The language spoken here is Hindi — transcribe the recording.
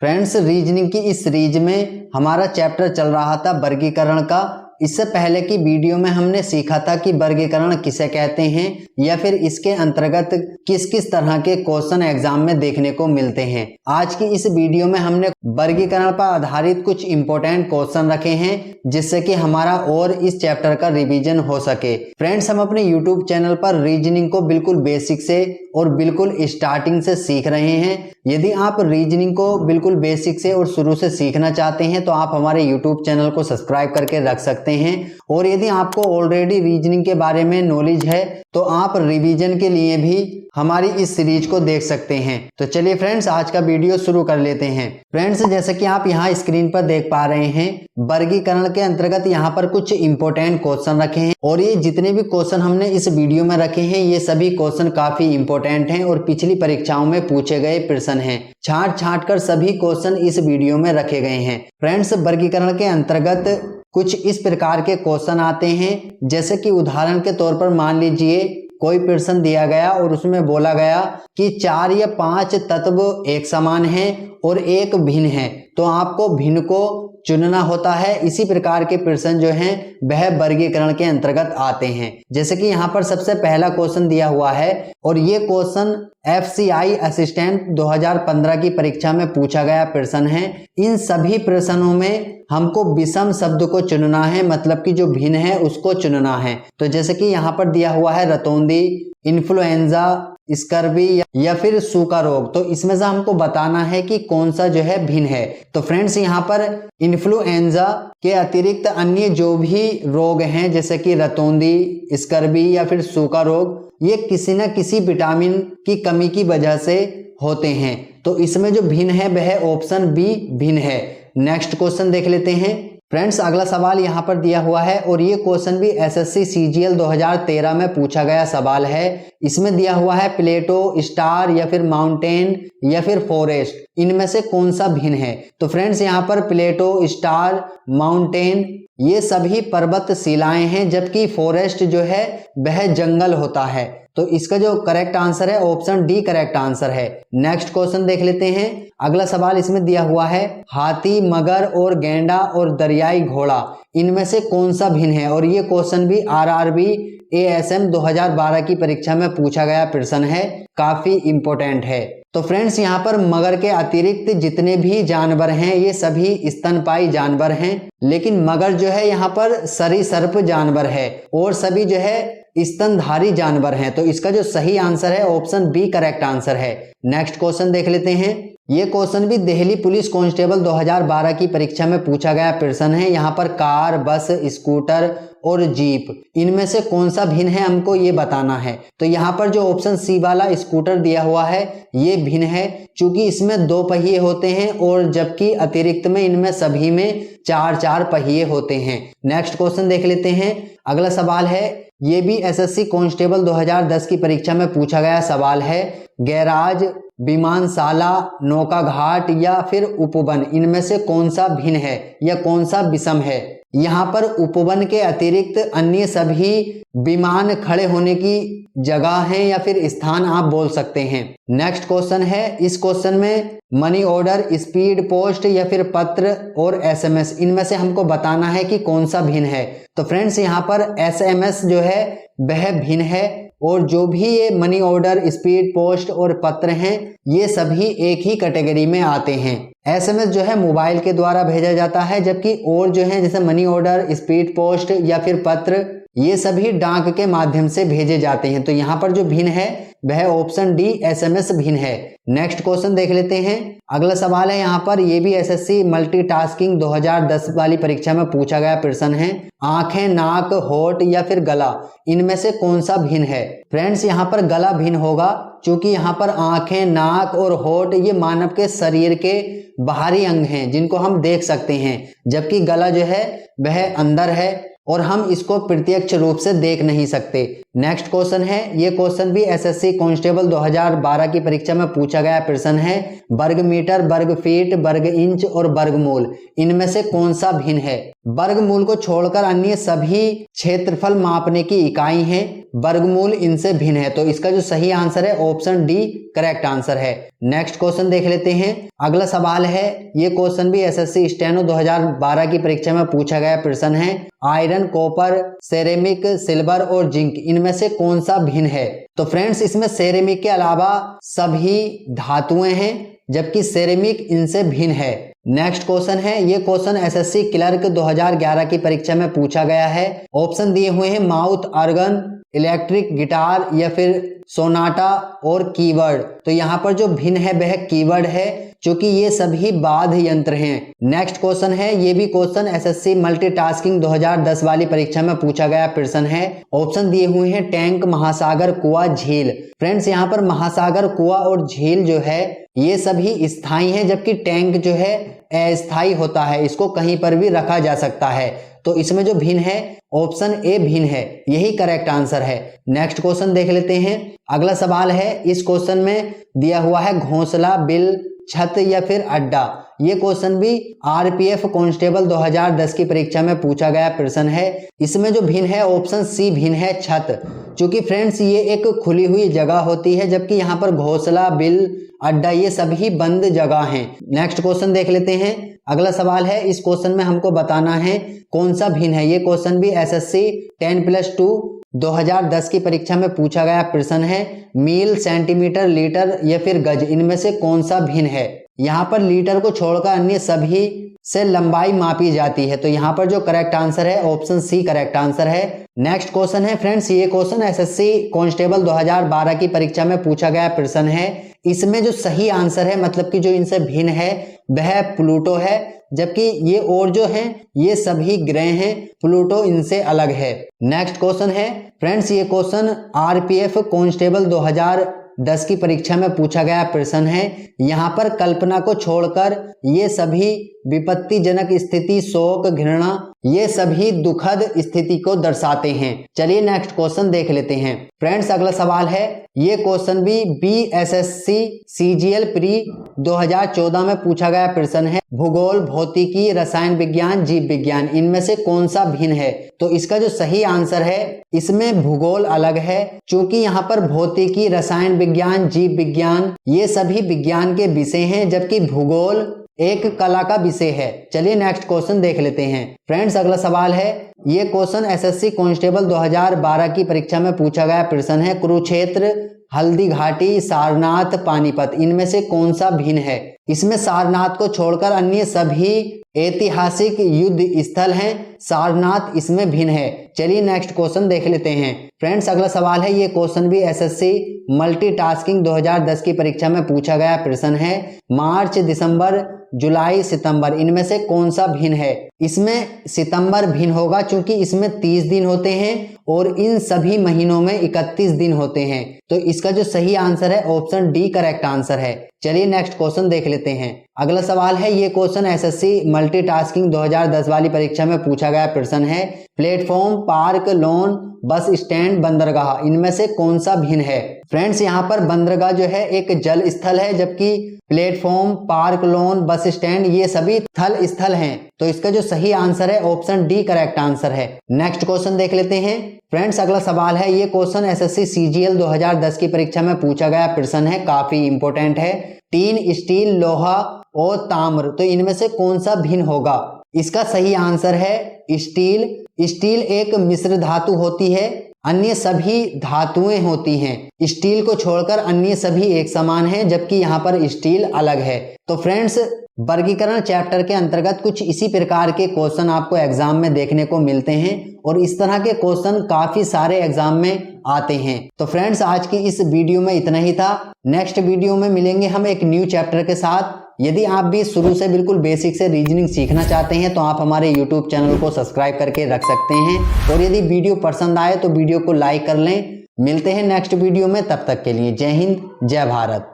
फ्रेंड्स, रीजनिंग की इस सीरीज में हमारा चैप्टर चल रहा था वर्गीकरण का। इससे पहले की वीडियो में हमने सीखा था कि वर्गीकरण किसे कहते हैं या फिर इसके अंतर्गत किस किस तरह के क्वेश्चन एग्जाम में देखने को मिलते हैं। आज की इस वीडियो में हमने वर्गीकरण पर आधारित कुछ इंपॉर्टेंट क्वेश्चन रखे हैं जिससे कि हमारा और इस चैप्टर का रिवीजन हो सके। फ्रेंड्स, हम अपने यूट्यूब चैनल पर रीजनिंग को बिल्कुल बेसिक से और बिल्कुल स्टार्टिंग से सीख रहे हैं। यदि आप रीजनिंग को बिल्कुल बेसिक से और शुरू से सीखना चाहते हैं तो आप हमारे यूट्यूब चैनल को सब्सक्राइब करके रख सकते हैं। और यदि आपको ऑलरेडी रीजनिंग के बारे में नॉलेज है तो आप रिवीजन के लिए भी हमारी इस सीरीज को देख सकते हैं। तो चलिए फ्रेंड्स, आज का वीडियो शुरू कर लेते हैं। फ्रेंड्स, जैसे कि आप यहाँ स्क्रीन पर देख पा रहे हैं, वर्गीकरण के अंतर्गत यहाँ पर कुछ इंपॉर्टेंट क्वेश्चन रखे हैं और ये जितने भी क्वेश्चन हमने इस वीडियो में रखे हैं ये सभी क्वेश्चन काफी इंपॉर्टेंट हैं और पिछली परीक्षाओं में पूछे गए प्रश्न हैं। छांट कर सभी क्वेश्चन इस वीडियो में रखे गए हैं। फ्रेंड्स, वर्गीकरण के अंतर्गत कुछ इस प्रकार के क्वेश्चन आते हैं, जैसे कि उदाहरण के तौर पर मान लीजिए कोई प्रश्न दिया गया और उसमें बोला गया कि 4 या 5 तत्व एक समान हैं और एक भिन्न है, तो आपको भिन्न को चुनना होता है। इसी प्रकार के प्रश्न जो हैं वह वर्गीकरण के अंतर्गत आते हैं। जैसे कि यहाँ पर सबसे पहला क्वेश्चन दिया हुआ है और ये क्वेश्चन FCI असिस्टेंट 2015 की परीक्षा में पूछा गया प्रश्न है। इन सभी प्रश्नों में हमको विषम शब्द को चुनना है, मतलब कि जो भिन्न है उसको चुनना है। तो जैसे कि यहाँ पर दिया हुआ है रतौंधी, इन्फ्लुएंजा, स्कर्वी या फिर सूखा रोग, तो इसमें से हमको बताना है कि कौन सा जो है भिन्न है। तो फ्रेंड्स, यहाँ पर इन्फ्लुएंजा के अतिरिक्त अन्य जो भी रोग हैं जैसे कि रतौंधी, स्कर्वी या फिर सूखा रोग, ये किसी न किसी विटामिन की कमी की वजह से होते हैं। तो इसमें जो भिन्न है वह ऑप्शन बी भिन्न है। नेक्स्ट क्वेश्चन देख लेते हैं। फ्रेंड्स, अगला सवाल यहाँ पर दिया हुआ है और ये क्वेश्चन भी SSC CGL 2013 में पूछा गया सवाल है। इसमें दिया हुआ है प्लेटो, स्टार या फिर माउंटेन या फिर फॉरेस्ट, इनमें से कौन सा भिन्न है। तो फ्रेंड्स, यहाँ पर प्लेटो, स्टार, माउंटेन ये सभी पर्वत शिलाएं हैं, जबकि फॉरेस्ट जो है वह जंगल होता है। तो इसका जो करेक्ट आंसर है ऑप्शन डी करेक्ट आंसर है। नेक्स्ट क्वेश्चन देख लेते हैं। अगला सवाल इसमें दिया हुआ है हाथी, मगर और गेंडा और दरियाई घोड़ा, इनमें से कौन सा भिन्न है। और ये क्वेश्चन भी RRB ASM 2012 की परीक्षा में पूछा गया प्रश्न है, काफी इंपॉर्टेंट है। तो फ्रेंड्स, यहाँ पर मगर के अतिरिक्त जितने भी जानवर हैं ये सभी स्तनपाई जानवर हैं, लेकिन मगर जो है यहाँ पर सरीसृप जानवर है और सभी जो है स्तनधारी जानवर हैं। तो इसका जो सही आंसर है ऑप्शन बी करेक्ट आंसर है। नेक्स्ट क्वेश्चन देख लेते हैं। ये क्वेश्चन भी दिल्ली पुलिस कांस्टेबल 2012 की परीक्षा में पूछा गया प्रश्न है। यहाँ पर कार, बस, स्कूटर और जीप, इनमें से कौन सा भिन्न है हमको ये बताना है। तो यहाँ पर जो ऑप्शन सी वाला स्कूटर दिया हुआ है ये भिन्न है, क्योंकि इसमें 2 पहिए होते हैं और जबकि अतिरिक्त में इनमें सभी में 4 पहिए होते हैं। नेक्स्ट क्वेश्चन देख लेते हैं। अगला सवाल है, ये भी SSC कांस्टेबल 2010 की परीक्षा में पूछा गया सवाल है। गैराज, विमानशाला, नौका घाट या फिर उपवन, इनमें से कौन सा भिन्न है या कौन सा विषम है। यहाँ पर उपवन के अतिरिक्त अन्य सभी विमान खड़े होने की जगह हैं या फिर स्थान आप बोल सकते हैं। नेक्स्ट क्वेश्चन है। इस क्वेश्चन में मनी ऑर्डर, स्पीड पोस्ट या फिर पत्र और SMS, इनमें से हमको बताना है कि कौन सा भिन्न है। तो फ्रेंड्स, यहाँ पर SMS जो है वह भिन्न है और जो भी ये मनी ऑर्डर, स्पीड पोस्ट और पत्र हैं ये सभी एक ही कैटेगरी में आते हैं। SMS जो है मोबाइल के द्वारा भेजा जाता है, जबकि और जो है जैसे मनी ऑर्डर, स्पीड पोस्ट या फिर पत्र ये सभी डाक के माध्यम से भेजे जाते हैं। तो यहाँ पर जो भिन्न है वह ऑप्शन डी SMS भिन्न है। नेक्स्ट क्वेश्चन देख लेते हैं। अगला सवाल है यहाँ पर, ये भी SSC मल्टीटास्किंग 2010 वाली परीक्षा में पूछा गया प्रश्न है। आंखें, नाक, होठ या फिर गला, इनमें से कौन सा भिन्न है। फ्रेंड्स, यहाँ पर गला भिन्न होगा, क्योंकि यहाँ पर आंखें, नाक और होठ ये मानव के शरीर के बाहरी अंग हैं जिनको हम देख सकते हैं, जबकि गला जो है वह अंदर है और हम इसको प्रत्यक्ष रूप से देख नहीं सकते। नेक्स्ट क्वेश्चन है। ये क्वेश्चन भी SSC कांस्टेबल 2012 की परीक्षा में पूछा गया प्रश्न है। वर्ग मीटर, वर्ग फीट, वर्ग इंच और वर्गमूल, इनमें से कौन सा भिन्न है। वर्गमूल को छोड़कर अन्य सभी क्षेत्रफल मापने की इकाई हैं, वर्गमूल इनसे भिन्न है। तो इसका जो सही आंसर है ऑप्शन डी करेक्ट आंसर है। नेक्स्ट क्वेश्चन देख लेते हैं। अगला सवाल है, ये क्वेश्चन भी एसएससी स्टेनो 2012 की परीक्षा में पूछा गया प्रश्न है। आयरन, कॉपर, सेरेमिक, सिल्वर और जिंक इनमें से कौन सा भिन्न है? तो फ्रेंड्स इसमें सेरेमिक के अलावा सभी धातुएं हैं, जबकि सेरेमिक इनसे भिन्न है। नेक्स्ट क्वेश्चन है, ये क्वेश्चन एसएससी क्लर्क 2011 की परीक्षा में पूछा गया है। ऑप्शन दिए हुए हैं माउथ ऑर्गन, इलेक्ट्रिक गिटार या फिर सोनाटा और कीवर्ड। तो यहाँ पर जो भिन्न है वह कीवर्ड है, क्योंकि ये सभी वाद्य यंत्र हैं। नेक्स्ट क्वेश्चन है, ये भी क्वेश्चन एसएससी मल्टीटास्किंग 2010 वाली परीक्षा में पूछा गया प्रश्न है। ऑप्शन दिए हुए हैं टैंक, महासागर, कुआं, झील। फ्रेंड्स यहाँ पर महासागर, कुआं और झील जो है ये सभी स्थायी हैं, जबकि टैंक जो है अस्थायी होता है, इसको कहीं पर भी रखा जा सकता है। तो इसमें जो भिन्न है ऑप्शन ए भिन्न है, यही करेक्ट आंसर है। नेक्स्ट क्वेश्चन देख लेते हैं। अगला सवाल है, इस क्वेश्चन में दिया हुआ है घोंसला, बिल, छत या फिर अड्डा। ये क्वेश्चन भी आरपीएफ कांस्टेबल 2010 की परीक्षा में पूछा गया प्रश्न है। इसमें जो भिन्न है ऑप्शन सी भिन्न है, छत। क्योंकि फ्रेंड्स ये एक खुली हुई जगह होती है, जबकि यहाँ पर घोंसला, बिल, अड्डा ये सभी बंद जगह हैं। नेक्स्ट क्वेश्चन देख लेते हैं। अगला सवाल है, इस क्वेश्चन में हमको बताना है कौन सा भिन्न है। ये क्वेश्चन भी एसएससी 10+2 2010 की परीक्षा में पूछा गया प्रश्न है। मील, सेंटीमीटर, लीटर या फिर गज इनमें से कौन सा भिन्न है? यहाँ पर लीटर को छोड़कर अन्य सभी से लंबाई मापी जाती है। तो यहाँ पर जो करेक्ट आंसर है ऑप्शन सी करेक्ट आंसर है। नेक्स्ट क्वेश्चन है फ्रेंड्स, ये क्वेश्चन एसएससी कांस्टेबल 2012 की परीक्षा में पूछा गया प्रश्न है। इसमें जो सही आंसर है, मतलब कि जो इनसे भिन्न है, वह प्लूटो है, जबकि ये और जो हैं ये सभी ग्रह हैं, प्लूटो इनसे अलग है। नेक्स्ट क्वेश्चन है फ्रेंड्स, ये क्वेश्चन आरपीएफ कांस्टेबल 2010 की परीक्षा में पूछा गया प्रश्न है। यहाँ पर कल्पना को छोड़कर ये सभी विपत्तिजनक स्थिति, शोक, घृणा ये सभी दुखद स्थिति को दर्शाते हैं। चलिए नेक्स्ट क्वेश्चन देख लेते हैं। फ्रेंड्स अगला सवाल है, ये क्वेश्चन भी बीएसएससी सीजीएल प्री 2014 में पूछा गया प्रश्न है। भूगोल, भौतिकी, रसायन विज्ञान, जीव विज्ञान इनमें से कौन सा भिन्न है? तो इसका जो सही आंसर है, इसमें भूगोल अलग है, क्योंकि यहाँ पर भौतिकी, रसायन विज्ञान, जीव विज्ञान ये सभी विज्ञान के विषय हैं, जबकि भूगोल एक कला का विषय है। चलिए नेक्स्ट क्वेश्चन देख लेते हैं। फ्रेंड्स अगला सवाल है, ये क्वेश्चन एसएससी कांस्टेबल 2012 की परीक्षा में पूछा गया प्रश्न है। कुरुक्षेत्र, हल्दी घाटी, सारनाथ, पानीपत इनमें से कौन सा भिन्न है? इसमें सारनाथ को छोड़कर अन्य सभी ऐतिहासिक युद्ध स्थल हैं, सारनाथ इसमें भिन्न है। चलिए नेक्स्ट क्वेश्चन देख लेते हैं। फ्रेंड्स अगला सवाल है, ये क्वेश्चन भी एसएससी मल्टीटास्किंग 2010 की परीक्षा में पूछा गया प्रश्न है। मार्च, दिसंबर, जुलाई, सितंबर इनमें से कौन सा भिन्न है? इसमें सितंबर भिन्न होगा, क्योंकि इसमें 30 दिन होते हैं और इन सभी महीनों में 31 दिन होते हैं। तो इसका जो सही आंसर है ऑप्शन डी करेक्ट आंसर है। चलिए नेक्स्ट क्वेश्चन देख लेते हैं। अगला सवाल है, ये क्वेश्चन एसएससी मल्टीटास्किंग 2010 वाली परीक्षा में पूछा गया प्रश्न है। Platform, park, lawn, bus stand, बंदरगाह इनमें से कौन सा भिन्न है? फ्रेंड्स यहाँ पर बंदरगाह जो है एक जल स्थल है, जबकि platform, park, lawn, bus stand ये सभी थल स्थल हैं। तो इसका जो सही आंसर है ऑप्शन डी करेक्ट आंसर है। नेक्स्ट क्वेश्चन देख लेते हैं। फ्रेंड्स अगला सवाल है, ये क्वेश्चन एसएससी सीजीएल 2010 की परीक्षा में पूछा गया प्रश्न है, काफी इंपोर्टेंट है। टीन, स्टील, लोहा और ताम्र तो इनमें से कौन सा भिन्न होगा? इसका सही आंसर है स्टील। स्टील एक मिश्र धातु होती है, अन्य सभी धातुएं होती हैं। स्टील को छोड़कर अन्य सभी एक समान हैं, जबकि यहाँ पर स्टील अलग है। तो फ्रेंड्स वर्गीकरण चैप्टर के अंतर्गत कुछ इसी प्रकार के क्वेश्चन आपको एग्जाम में देखने को मिलते हैं और इस तरह के क्वेश्चन काफी सारे एग्जाम में आते हैं। तो फ्रेंड्स आज की इस वीडियो में इतना ही था। नेक्स्ट वीडियो में मिलेंगे हम एक न्यू चैप्टर के साथ। यदि आप भी शुरू से बिल्कुल बेसिक से रीजनिंग सीखना चाहते हैं तो आप हमारे YouTube चैनल को सब्सक्राइब करके रख सकते हैं और यदि वीडियो पसंद आए तो वीडियो को लाइक कर लें। मिलते हैं नेक्स्ट वीडियो में, तब तक के लिए जय हिंद, जय भारत।